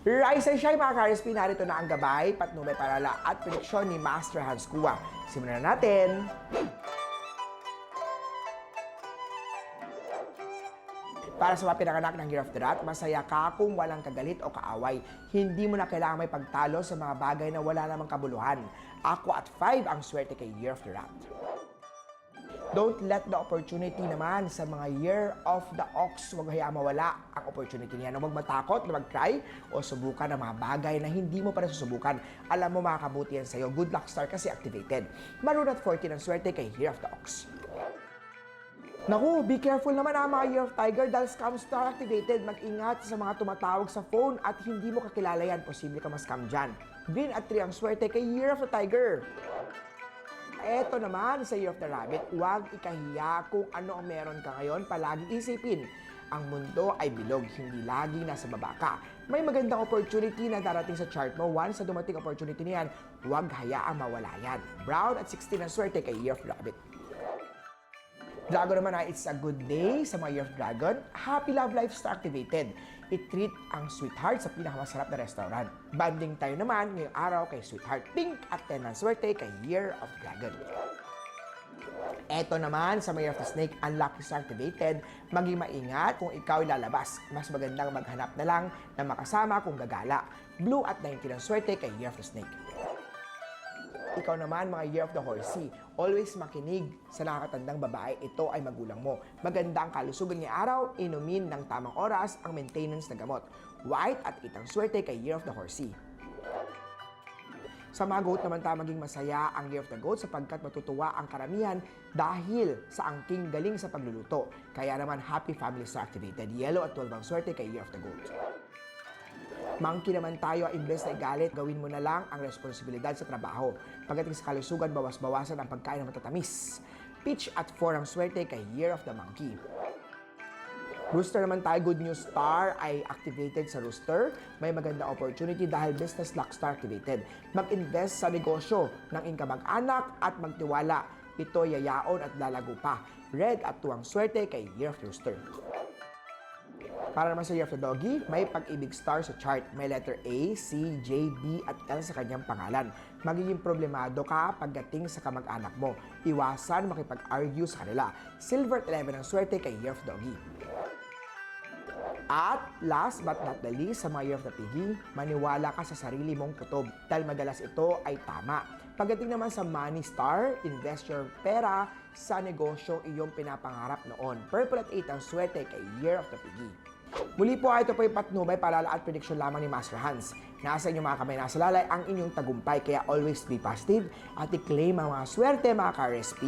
Rise and shine mga ka-RSP, narito na ang gabay, patnubay, parala at prediksyon ni Master Hans Kua. Simulan na natin! Para sa mga pinanganak ng Year of the Rat, masaya ka kung walang kagalit o kaaway. Hindi mo na kailangan may pagtalo sa mga bagay na wala namang kabuluhan. Ako at 5 ang swerte kay Year of the Rat. Don't let the opportunity naman sa mga Year of the Ox, huwag hayaan mawala ang opportunity niya. Huwag matakot na mag-try o subukan ang mga bagay na hindi mo pa nasusubukan. Alam mo makakabuti yan sa'yo. Good luck star kasi activated. Maroon at 14 ang swerte kay Year of the Ox. Naku, be careful naman mga Year of Tiger dahil scam star activated. Mag-ingat sa mga tumatawag sa phone at hindi mo kakilala yan. Posible ka ma-scam dyan. Green at 3 ang swerte kay Year of the Tiger. Eto naman sa Year of the Rabbit, huwag ikahiya kung ano ang meron ka ngayon. Palaging isipin, ang mundo ay bilog, hindi lagi nasa baba ka. May magandang opportunity na darating sa chart mo. Once na dumating opportunity niyan, huwag hayaang mawala yan. Brown at 16 ang swerte kay Year of the Rabbit. Dragon naman ay it's a good day sa mga Year of Dragon. Happy Love Life Star activated. I-treat ang sweetheart sa pinakamasarap na restaurant. Banding tayo naman ngayong araw kay sweetheart. Pink at 10 ang swerte kay Year of Dragon. Eto naman sa mga Year of the Snake, Unlucky Star activated. Maging maingat kung ikaw lalabas. Mas magandang maghanap na lang na makasama kung gagala. Blue at 19 ang swerte kay Year of the Snake. Ikaw naman, mga Year of the Horsey, always makinig sa nakakatandang babae, ito ay magulang mo. Maganda ang kalusugan niya araw, inumin ng tamang oras ang maintenance na gamot. White at 8 ang swerte kay Year of the Horsey. Sa mga goat naman tayo maging masaya ang Year of the Goat sapagkat matutuwa ang karamihan dahil sa angking galing sa pagluluto. Kaya naman, Happy Family Star activated. Yellow at 12 ang swerte kay Year of the Goat. Monkey naman tayo, imbes na igalit, gawin mo na lang ang responsibilidad sa trabaho. Pagdating sa kalusugan, bawas-bawasan ang pagkain ng matatamis. Peach at 4 ang swerte kay Year of the Monkey. Rooster naman tayo, good news star ay activated sa Rooster. May maganda opportunity dahil business luck star activated. Mag-invest sa negosyo ng inkamag-anak at magtiwala. Ito yayaon at lalago pa. Red at 2 ang swerte kay Year of Rooster. Para naman sa Year of the Doggy, may pag-ibig star sa chart. May letter A, C, J, B at L sa kanyang pangalan. Magiging problemado ka pagdating sa kamag-anak mo. Iwasan makipag-argue sa kanila. Silver at 11 ang swerte kay Year of the Doggy. At last but not the least, sa mga Year of the Piggy, maniwala ka sa sarili mong kutob dahil madalas ito ay tama. Pagdating naman sa Money Star, invest your pera sa negosyong iyong pinapangarap noon. Purple at 8 ang swerte kay Year of the Piggy. Muli po, ito po yung patnubay, palala at prediction lamang ni Master Hans. Nasa inyong mga kamay, nasa lalay ang inyong tagumpay, kaya always be positive at i-claim ang mga swerte mga ka-RSP.